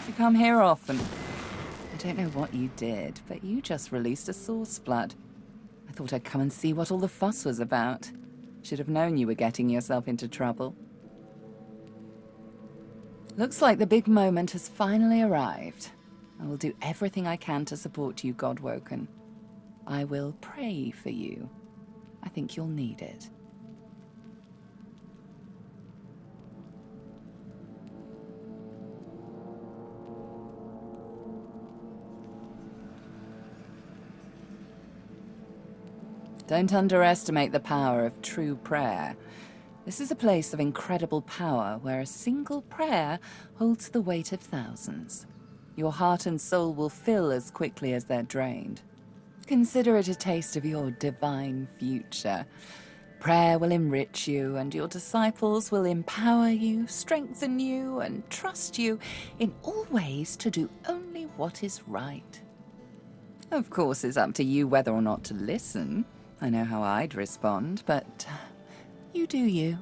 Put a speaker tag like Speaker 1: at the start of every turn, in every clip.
Speaker 1: You come here often. I don't know what you did, but you just released a source flood. I thought I'd come and see what all the fuss was about. Should have known you were getting yourself into trouble. Looks like the big moment has finally arrived. I will do everything I can to support you, Godwoken. I will pray for you. I think you'll need it. Don't underestimate the power of true prayer. This is a place of incredible power where a single prayer holds the weight of thousands. Your heart and soul will fill as quickly as they're drained. Consider it a taste of your divine future. Prayer will enrich you, and your disciples will empower you, strengthen you, and trust you in all ways to do only what is right. Of course, it's up to you whether or not to listen. I know how I'd respond, but you do you.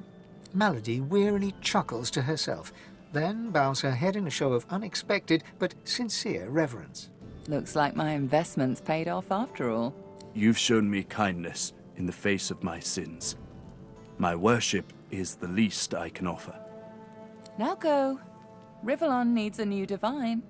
Speaker 2: Melody wearily chuckles to herself, then bows her head in a show of unexpected but sincere reverence.
Speaker 1: Looks like my investment's paid off after all.
Speaker 3: You've shown me kindness in the face of my sins. My worship is the least I can offer.
Speaker 1: Now go. Rivellon needs a new divine.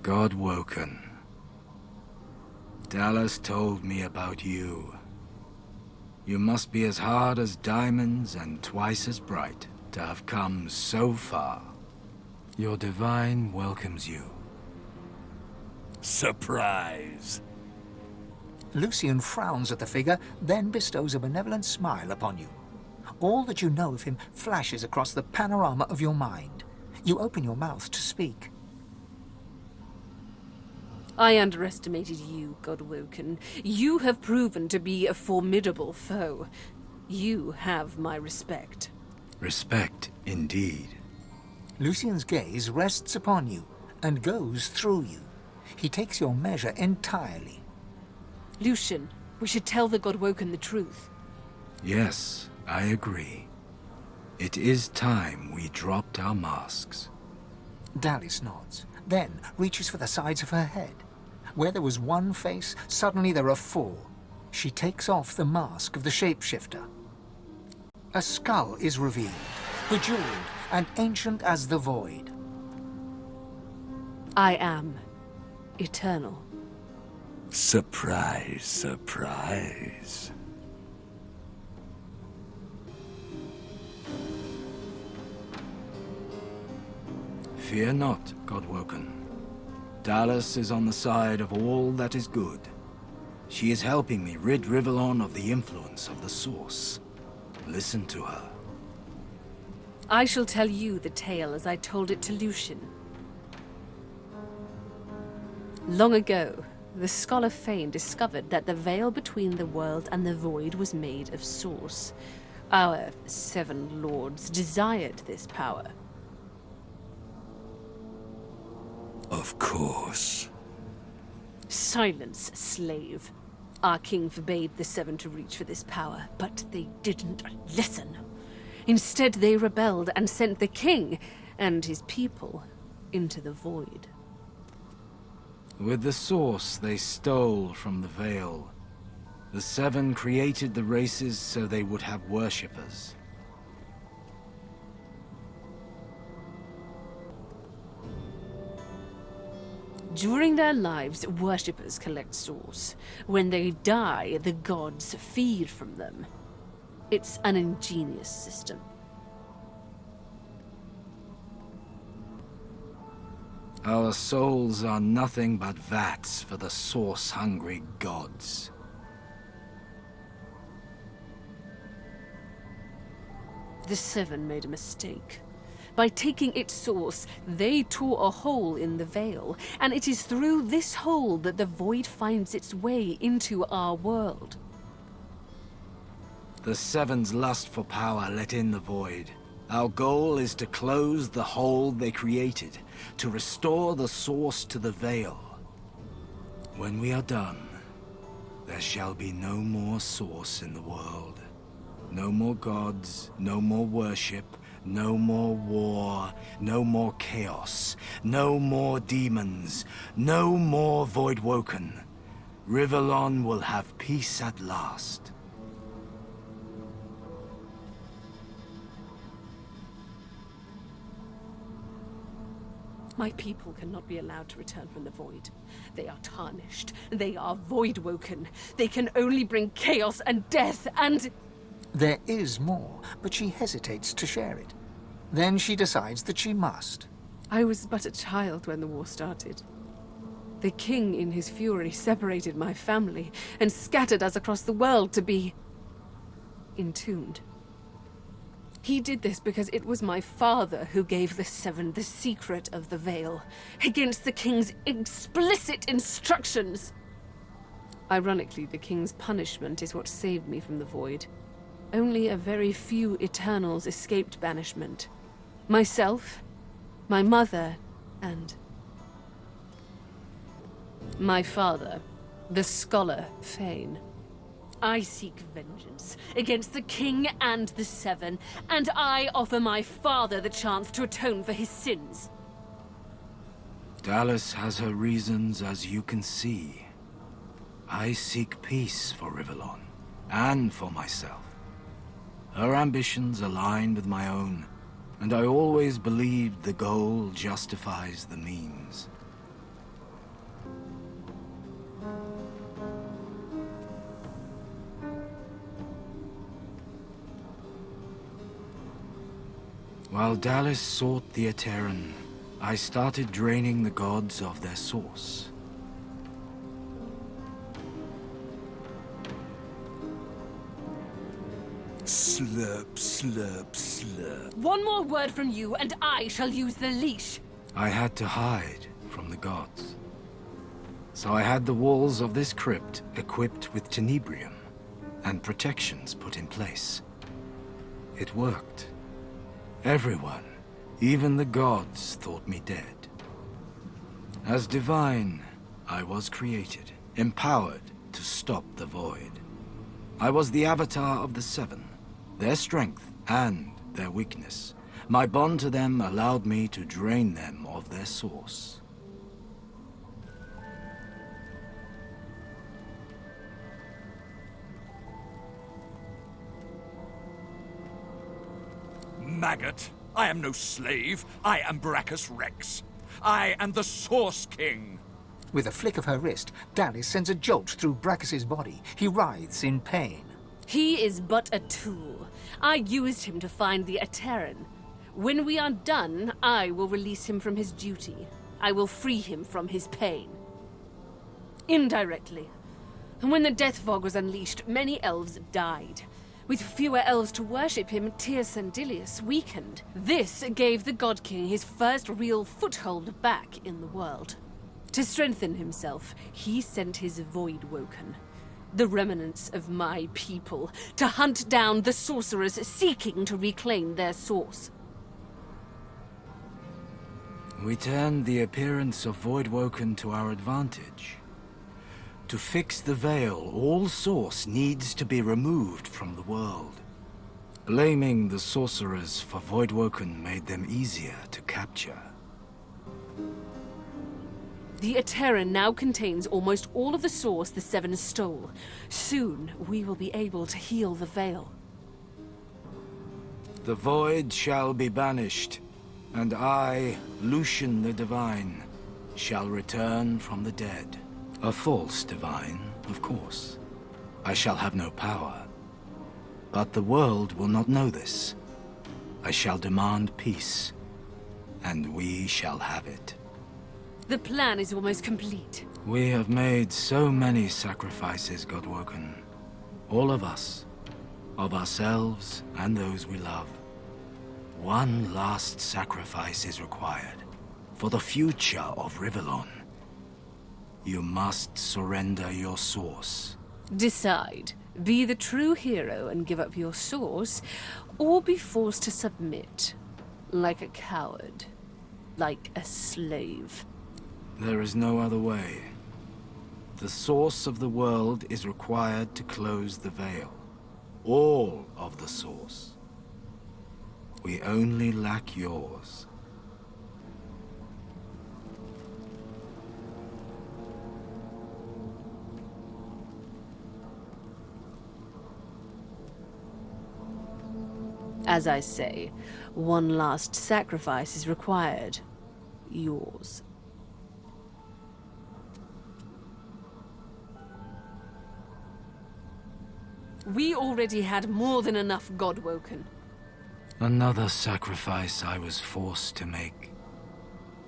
Speaker 4: Godwoken. Dallas told me about you. You must be as hard as diamonds and twice as bright to have come so far. Your divine welcomes you.
Speaker 3: Surprise!
Speaker 2: Lucian frowns at the figure, then bestows a benevolent smile upon you. All that you know of him flashes across the panorama of your mind. You open your mouth to speak.
Speaker 5: I underestimated you, Godwoken. You have proven to be a formidable foe. You have my respect.
Speaker 4: Respect, indeed.
Speaker 2: Lucian's gaze rests upon you and goes through you. He takes your measure entirely.
Speaker 5: Lucian, we should tell the Godwoken the truth.
Speaker 4: Yes, I agree. It is time we dropped our masks.
Speaker 2: Dallas nods, then reaches for the sides of her head. Where there was one face, suddenly there are four. She takes off the mask of the shapeshifter. A skull is revealed, bejeweled and ancient as the void.
Speaker 5: I am eternal.
Speaker 3: Surprise, surprise.
Speaker 4: Fear not, Godwoken. Dallas is on the side of all that is good. She is helping me rid Rivellon of the influence of the Source. Listen to her.
Speaker 5: I shall tell you the tale as I told it to Lucian. Long ago, the Scholar Fane discovered that the veil between the world and the void was made of Source. Our 7 lords desired this power.
Speaker 3: Of course.
Speaker 5: Silence, slave. Our king forbade the 7 to reach for this power, but they didn't listen. Instead, they rebelled and sent the king and his people into the void.
Speaker 4: With the Source they stole from the veil. The 7 created the races so they would have worshippers.
Speaker 5: During their lives, worshippers collect Source. When they die, the gods feed from them. It's an ingenious system.
Speaker 4: Our souls are nothing but vats for the Source-hungry gods.
Speaker 5: The Seven made a mistake. By taking its source, they tore a hole in the veil, and it is through this hole that the void finds its way into our world.
Speaker 4: The Seven's lust for power let in the void. Our goal is to close the hole they created, to restore the source to the veil. When we are done, there shall be no more source in the world. No more gods, no more worship, no more war, no more chaos, no more demons, no more Voidwoken. Rivellon will have peace at last.
Speaker 5: My people cannot be allowed to return from the void. They are tarnished. They are Voidwoken. They can only bring chaos and death and...
Speaker 2: There is more, but she hesitates to share it. Then she decides that she must.
Speaker 5: I was but a child when the war started. The king, in his fury, separated my family and scattered us across the world to be... entombed. He did this because it was my father who gave the Seven the secret of the veil, against the king's explicit instructions. Ironically, the king's punishment is what saved me from the void. Only a very few Eternals escaped banishment. Myself, my mother, and... my father, the scholar Fane. I seek vengeance against the king and the Seven, and I offer my father the chance to atone for his sins.
Speaker 4: Dallas has her reasons, as you can see. I seek peace for Rivellon, and for myself. Her ambitions align with my own, and I always believed the goal justifies the means. While Dallas sought the Eterran, I started draining the gods of their source.
Speaker 3: Slurp, slurp, slurp.
Speaker 5: One more word from you, and I shall use the leash.
Speaker 4: I had to hide from the gods. So I had the walls of this crypt equipped with tenebrium, and protections put in place. It worked. Everyone, even the gods, thought me dead. As divine, I was created, empowered to stop the void. I was the avatar of the Seven, their strength and their weakness. My bond to them allowed me to drain them of their source.
Speaker 6: Maggot, I am no slave. I am Brachus Rex. I am the Source King.
Speaker 2: With a flick of her wrist, Dallas sends a jolt through Brachus's body. He writhes in pain.
Speaker 5: He is but a tool. I used him to find the Eterran. When we are done, I will release him from his duty. I will free him from his pain. Indirectly. When the Death Fog was unleashed, many elves died. With fewer elves to worship him, Tyr Sandilius weakened. This gave the God King his first real foothold back in the world. To strengthen himself, he sent his Voidwoken, the remnants of my people, to hunt down the sorcerers seeking to reclaim their source.
Speaker 4: We turned the appearance of Voidwoken to our advantage. To fix the veil, all source needs to be removed from the world. Blaming the sorcerers for Voidwoken made them easier to capture.
Speaker 5: The Eterran now contains almost all of the source the Seven stole. Soon, we will be able to heal the veil.
Speaker 4: The void shall be banished, and I, Lucian the Divine, shall return from the dead. A false divine, of course. I shall have no power. But the world will not know this. I shall demand peace, and we shall have it.
Speaker 5: The plan is almost complete.
Speaker 4: We have made so many sacrifices, Godwoken. All of us. Of ourselves and those we love. One last sacrifice is required for the future of Rivellon. You must surrender your source.
Speaker 5: Decide. Be the true hero and give up your source, or be forced to submit. Like a coward. Like a slave.
Speaker 4: There is no other way. The source of the world is required to close the veil. All of the source. We only lack yours.
Speaker 5: As I say, one last sacrifice is required. Yours. We already had more than enough Godwoken.
Speaker 4: Another sacrifice I was forced to make.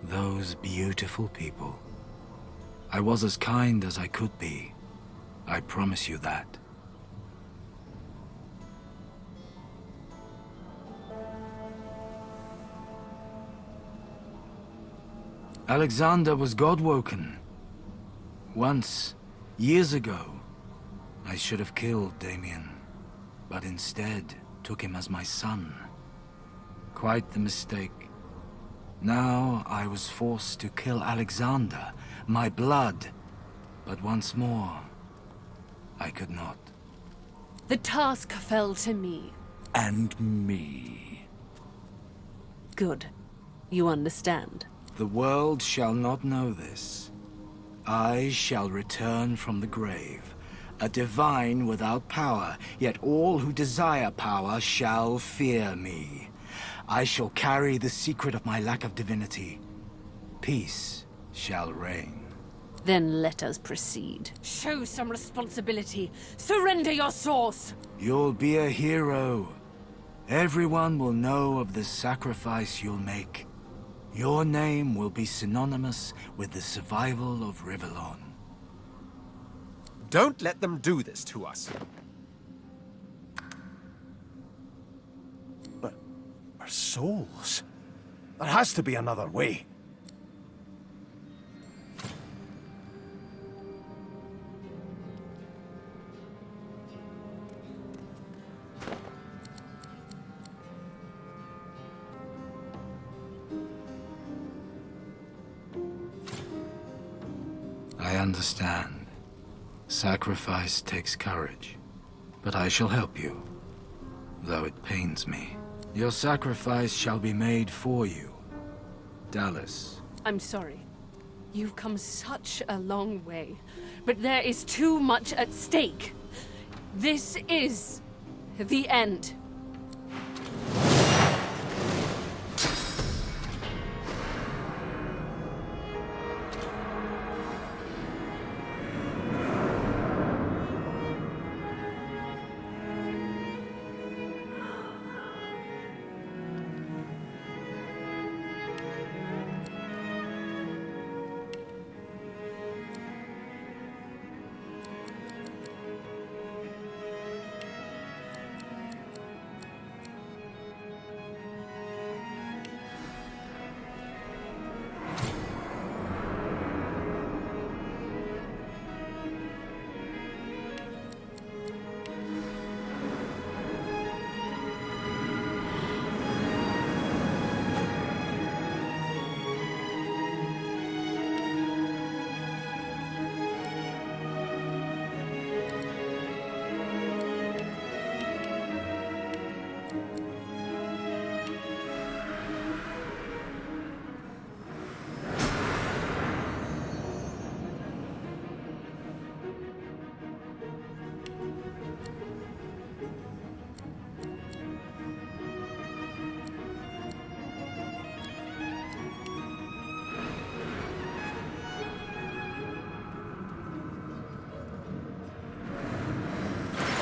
Speaker 4: Those beautiful people. I was as kind as I could be. I promise you that. Alexander was Godwoken. Once, years ago, I should have killed Damien, but instead took him as my son. Quite the mistake. Now I was forced to kill Alexander, my blood, but once more, I could not.
Speaker 5: The task fell to me.
Speaker 6: And me.
Speaker 5: Good. You understand.
Speaker 4: The world shall not know this. I shall return from the grave, a divine without power, yet all who desire power shall fear me. I shall carry the secret of my lack of divinity. Peace shall reign.
Speaker 5: Then let us proceed. Show some responsibility. Surrender your source!
Speaker 4: You'll be a hero. Everyone will know of the sacrifice you'll make. Your name will be synonymous with the survival of Rivellon.
Speaker 7: Don't let them do this to us. But our souls? There has to be another way.
Speaker 4: I understand. Sacrifice takes courage. But I shall help you, though it pains me. Your sacrifice shall be made for you, Dallas.
Speaker 5: I'm sorry. You've come such a long way, but there is too much at stake. This is the end.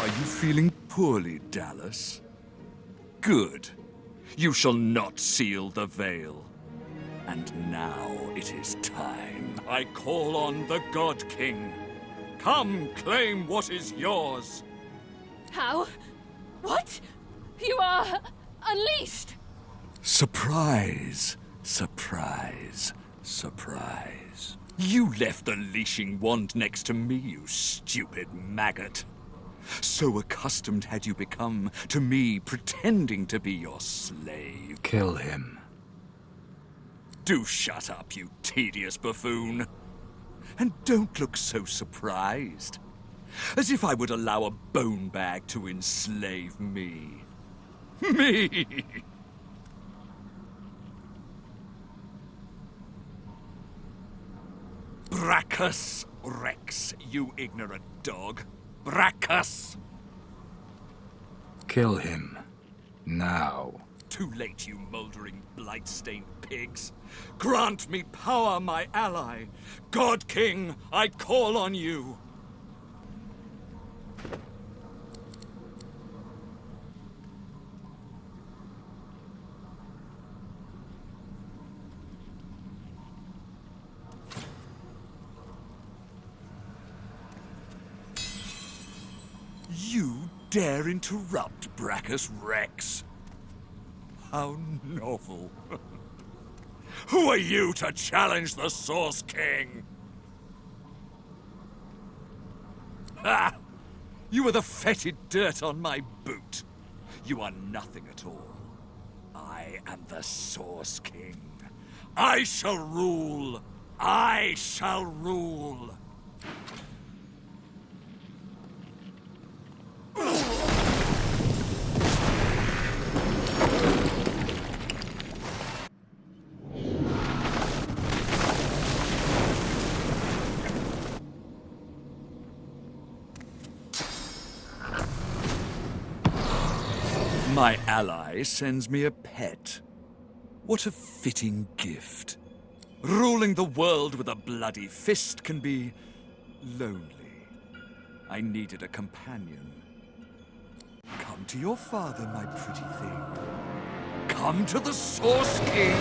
Speaker 6: Are you feeling poorly, Dallas? Good. You shall not seal the veil. And now it is time. I call on the God King. Come, claim what is yours.
Speaker 5: How? What? You are unleashed!
Speaker 6: Surprise, surprise, surprise. You left the leashing wand next to me, you stupid maggot. So accustomed had you become to me pretending to be your slave.
Speaker 4: Kill him.
Speaker 6: Do shut up, you tedious buffoon. And don't look so surprised. As if I would allow a bone bag to enslave me. Me! Brachus Rex, you ignorant dog. Brachus!
Speaker 4: Kill him. Now.
Speaker 6: Too late, you mouldering, blight-stained pigs. Grant me power, my ally. God King, I call on you. You dare interrupt, Brachus Rex? How novel. Who are you to challenge the Source King? Ha! You are the fetid dirt on my boot. You are nothing at all. I am the Source King. I shall rule. I shall rule. My ally sends me a pet. What a fitting gift. Ruling the world with a bloody fist can be lonely. I needed a companion. Come to your father, my pretty thing. Come to the Source King.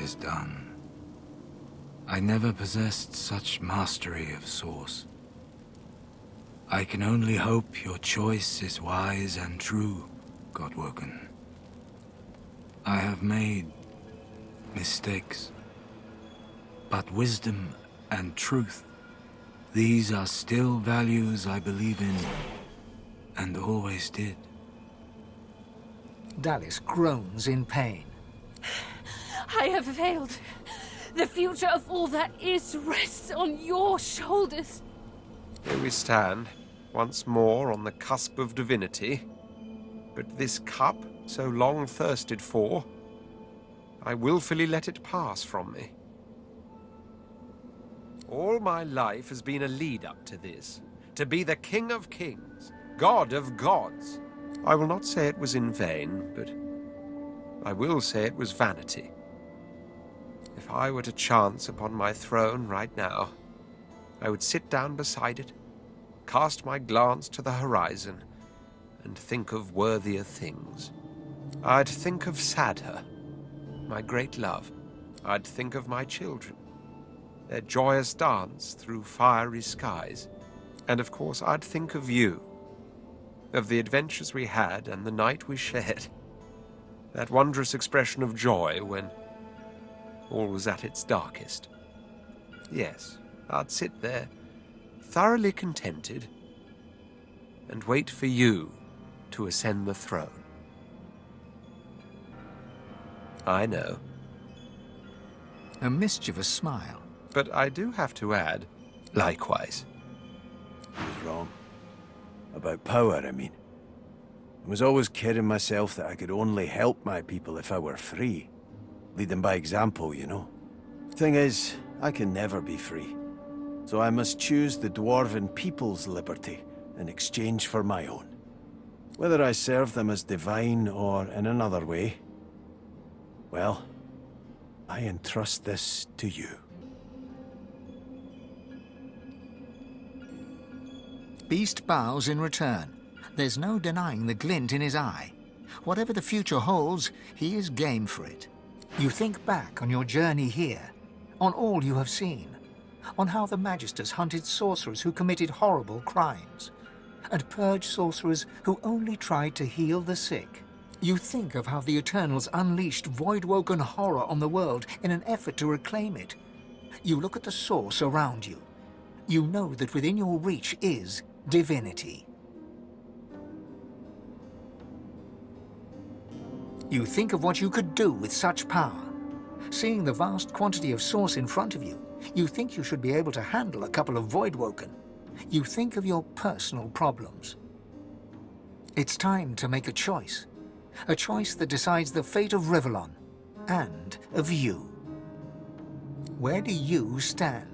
Speaker 4: is done. I never possessed such mastery of Source. I can only hope your choice is wise and true, Godwoken. I have made mistakes, but wisdom and truth, these are still values I believe in, and always did.
Speaker 2: Dallis groans in pain.
Speaker 5: I have failed. The future of all that is rests on your shoulders.
Speaker 8: Here we stand, once more on the cusp of divinity. But this cup, so long thirsted for, I willfully let it pass from me. All my life has been a lead-up to this, to be the King of Kings, God of Gods. I will not say it was in vain, but I will say it was vanity. If I were to chance upon my throne right now, I would sit down beside it, cast my glance to the horizon, and think of worthier things. I'd think of Sadha, my great love. I'd think of my children, their joyous dance through fiery skies. And of course, I'd think of you, of the adventures we had and the night we shared. That wondrous expression of joy when all was at its darkest. Yes, I'd sit there, thoroughly contented, and wait for you to ascend the throne. I know.
Speaker 2: A mischievous smile.
Speaker 8: But I do have to add, likewise.
Speaker 7: I was wrong. About power, I mean. I was always kidding myself that I could only help my people if I were free. Lead them by example, you know. Thing is, I can never be free. So I must choose the Dwarven people's liberty in exchange for my own. Whether I serve them as divine or in another way, well, I entrust this to you.
Speaker 2: Beast bows in return. There's no denying the glint in his eye. Whatever the future holds, he is game for it. You think back on your journey here, on all you have seen, on how the Magisters hunted sorcerers who committed horrible crimes, and purged sorcerers who only tried to heal the sick. You think of how the Eternals unleashed void-woken horror on the world in an effort to reclaim it. You look at the source around you. You know that within your reach is Divinity. You think of what you could do with such power. Seeing the vast quantity of source in front of you, you think you should be able to handle a couple of Voidwoken. You think of your personal problems. It's time to make a choice that decides the fate of Rivellon and of you. Where do you stand?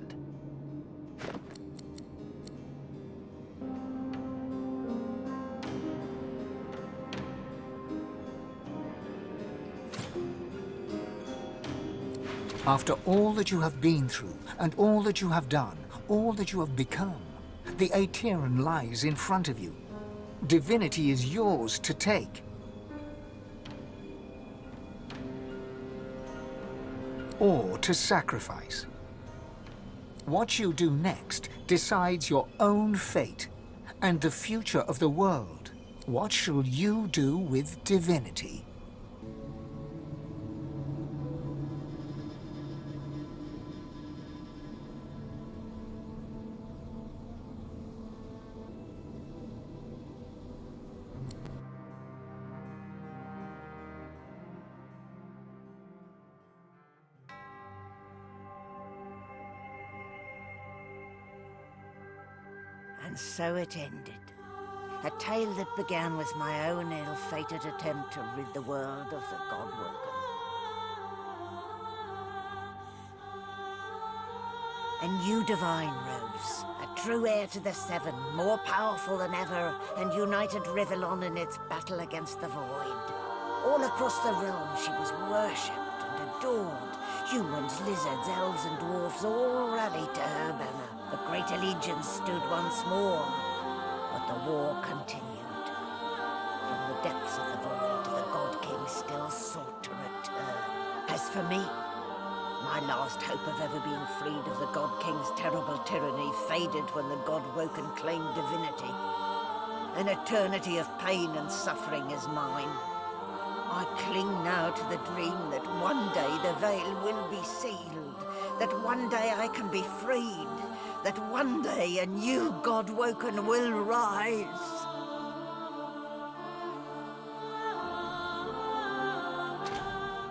Speaker 2: After all that you have been through, and all that you have done, all that you have become, the Aetheran lies in front of you. Divinity is yours to take. Or to sacrifice. What you do next decides your own fate and the future of the world. What shall you do with Divinity?
Speaker 9: And so it ended. A tale that began with my own ill-fated attempt to rid the world of the Godwoken. A new divine rose, a true heir to the Seven, more powerful than ever, and united Rivellon in its battle against the Void. All across the realm she was worshipped and adored. Humans, lizards, elves and dwarves all rallied to her banner. The great allegiance stood once more, but the war continued. From the depths of the void, the God King still sought to return. As for me, My last hope of ever being freed of the God King's terrible tyranny faded when the God-woken claimed divinity. An eternity of pain and suffering is mine. I cling now to the dream that one day the veil will be sealed, that one day I can be freed, that one day a new God-woken will rise.